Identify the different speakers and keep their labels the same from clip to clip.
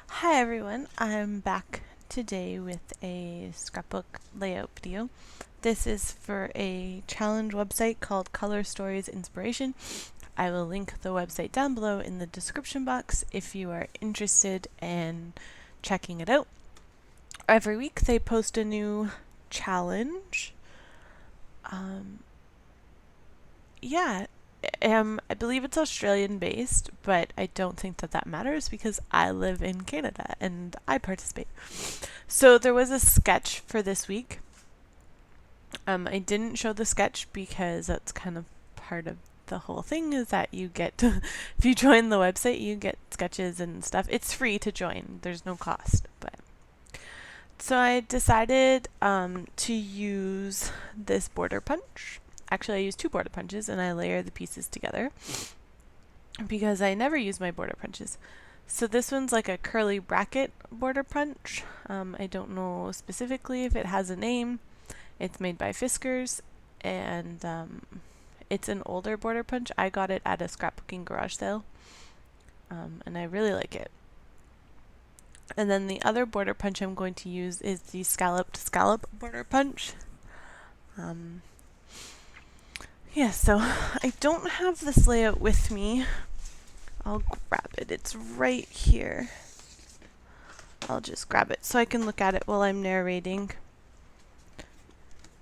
Speaker 1: Hi everyone, I'm back today with a scrapbook layout video. This is for a challenge website called Color Stories Inspiration. I will link the website down below in the description box if you are interested in checking it out. Every week they post a new challenge. Yeah, I believe it's Australian based, but I don't think that matters because I live in Canada and I participate. So there was a sketch for this week. I didn't show the sketch because that's kind of part of the whole thing is that you get to, if you join the website, you get sketches and stuff. It's free to join. There's no cost, but so I decided to use this border punch. Actually, I used two border punches and I layer the pieces together because I never use my border punches. So this one's like a curly bracket border punch. I don't know specifically if it has a name. It's made by Fiskars and it's an older border punch. I got it at a scrapbooking garage sale and I really like it. And then the other border punch I'm going to use is the scallop border punch. Yeah, so I don't have this layout with me. I'll grab it. It's right here. I'll just grab it so I can look at it while I'm narrating.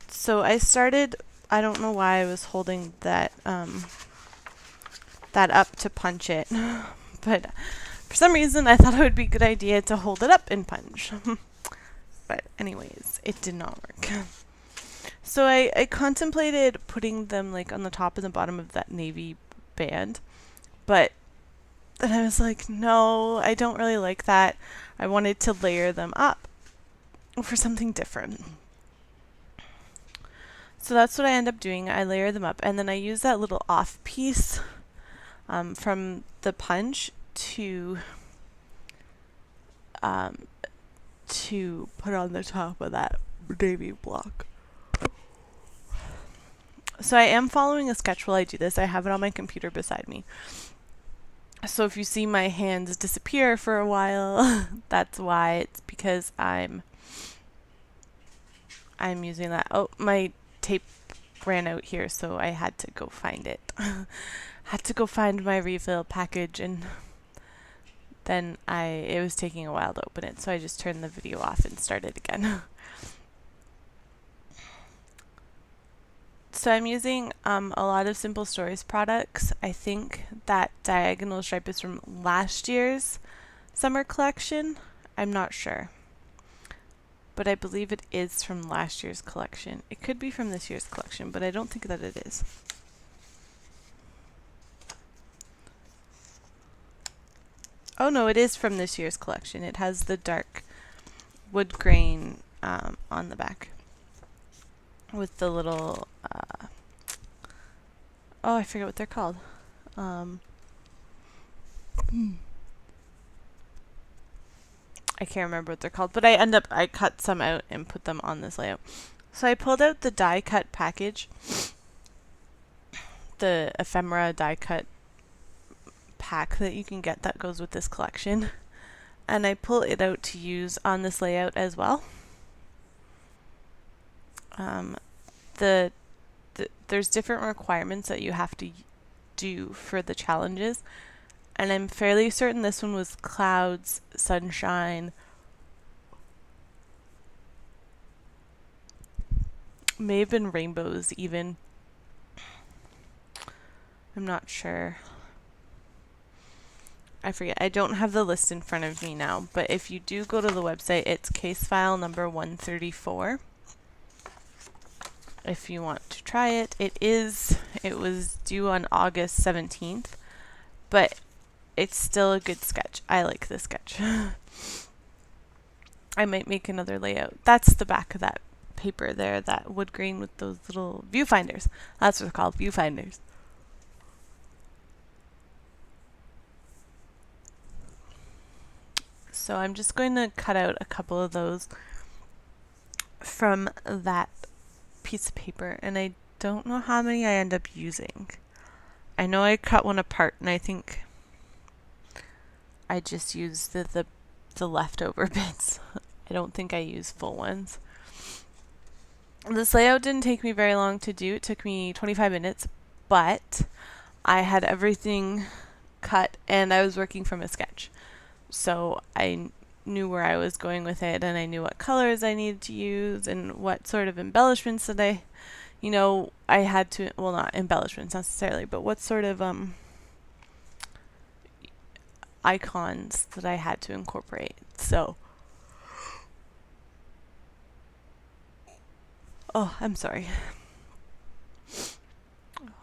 Speaker 1: So I started, I don't know why I was holding that up to punch it, but for some reason I thought it would be a good idea to hold it up and punch. But anyways, it did not work. So I contemplated putting them like on the top and the bottom of that navy band, but then I was like, no, I don't really like that. I wanted to layer them up for something different. So that's what I end up doing. I layer them up and then I use that little off piece from the punch to put on the top of that navy block. So I am following a sketch while I do this. I have it on my computer beside me. So if you see my hands disappear for a while, that's why. It's because I'm using that. Oh, my tape ran out here, so I had to go find it. Had to go find my refill package, and then it was taking a while to open it, so I just turned the video off and started again. So I'm using a lot of Simple Stories products. I think that diagonal stripe is from last year's summer collection. I'm not sure, but I believe it is from last year's collection. It could be from this year's collection, but I don't think that it is. Oh no, it is from this year's collection. It has the dark wood grain on the back with the little oh, I forget what they're called. I can't remember what they're called, but I cut some out and put them on this layout. So I pulled out the die cut package, the ephemera die cut pack that you can get that goes with this collection, and I pull it out to use on this layout as well. There's different requirements that you have to do for the challenges, and I'm fairly certain this one was clouds, sunshine, may have been rainbows even. I'm not sure. I forget. I don't have the list in front of me now, but if you do go to the website, it's case file number 134. If you want to try it, it was due on August 17th, but it's still a good sketch. I like this sketch. I might make another layout. That's the back of that paper there, that wood grain with those little viewfinders. That's what they're called, viewfinders. So I'm just going to cut out a couple of those from that piece of paper, and I don't know how many I end up using. I know I cut one apart, and I think I just used the the leftover bits. I don't think I use full ones. This layout didn't take me very long to do. It took me 25 minutes, but I had everything cut and I was working from a sketch. So I knew where I was going with it, and I knew what colors I needed to use and what sort of embellishments that I had to, well, not embellishments necessarily, but what sort of icons that I had to incorporate. So, oh, I'm sorry.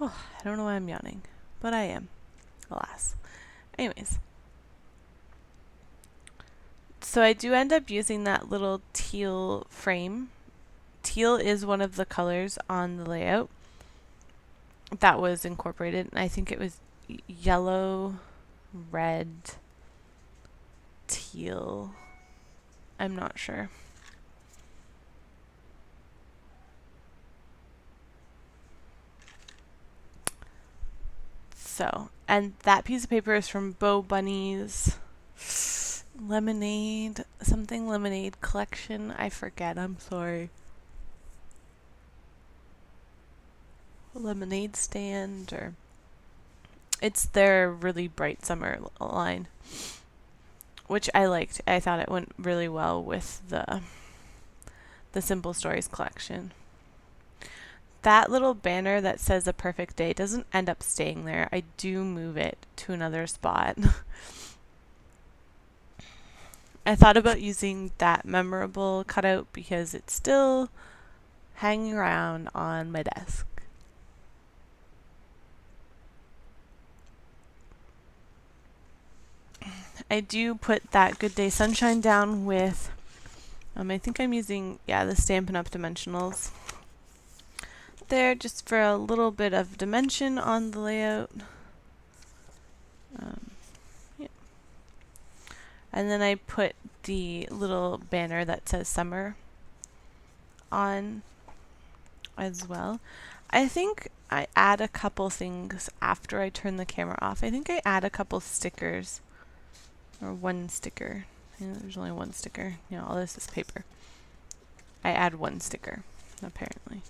Speaker 1: Oh, I don't know why I'm yawning, but I am, alas. Anyways. So I do end up using that little teal frame. Teal is one of the colors on the layout that was incorporated, and I think it was yellow, red, teal. I'm not sure. So, and that piece of paper is from Bo Bunny's something lemonade collection. I forget, I'm sorry. Lemonade stand, or it's their really bright summer line, which I liked. I thought it went really well with the Simple Stories collection. That little banner that says a perfect day doesn't end up staying there. I do move it to another spot. I thought about using that memorable cutout because it's still hanging around on my desk. I do put that Good Day Sunshine down with, I think I'm using, the Stampin' Up! Dimensionals there just for a little bit of dimension on the layout. And then I put the little banner that says summer on as well. I think I add a couple things after I turn the camera off. I think I add a couple stickers, or one sticker. There's only one sticker. All this is paper. I add one sticker, apparently.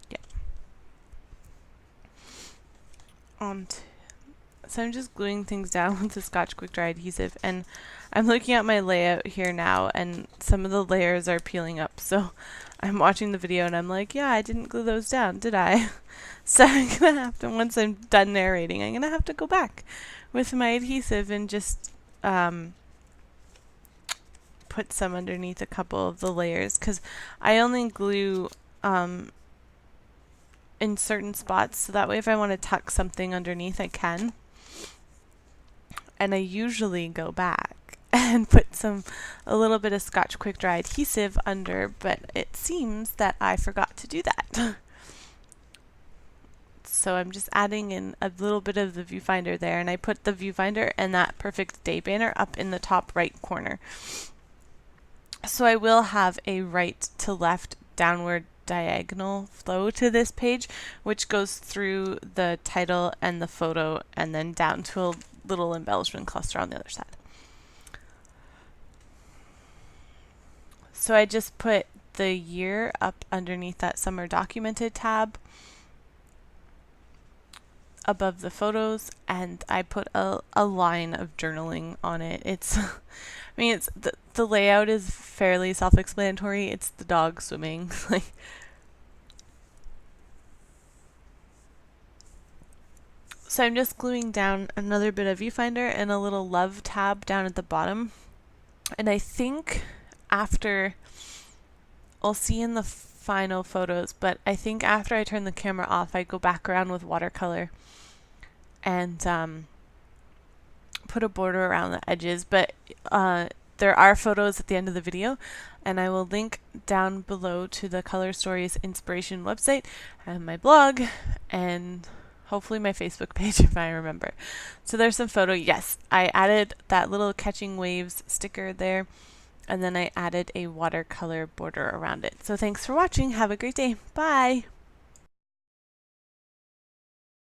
Speaker 1: Yeah. So I'm just gluing things down with the Scotch Quick Dry adhesive, and I'm looking at my layout here now, and some of the layers are peeling up. So I'm watching the video and I'm like, yeah, I didn't glue those down, did I? So I'm gonna have to, once I'm done narrating, I'm gonna have to go back with my adhesive and just put some underneath a couple of the layers, because I only glue in certain spots, so that way if I want to tuck something underneath, I can. And I usually go back and put a little bit of Scotch Quick Dry adhesive under, but it seems that I forgot to do that. So I'm just adding in a little bit of the viewfinder there, and I put the viewfinder and that perfect day banner up in the top right corner. So I will have a right to left downward diagonal flow to this page, which goes through the title and the photo and then down to a little embellishment cluster on the other side. So I just put the year up underneath that summer documented tab above the photos, and I put a line of journaling on it. It's it's the layout is fairly self-explanatory. It's the dog swimming. So I'm just gluing down another bit of viewfinder and a little love tab down at the bottom. And I think after, I'll see in the final photos, but I think after I turn the camera off, I go back around with watercolor and put a border around the edges. But there are photos at the end of the video, and I will link down below to the Color Stories Inspiration website and my blog, and hopefully my Facebook page if I remember. So there's some photo. Yes, I added that little catching waves sticker there, and then I added a watercolor border around it. So thanks for watching. Have a great day. Bye.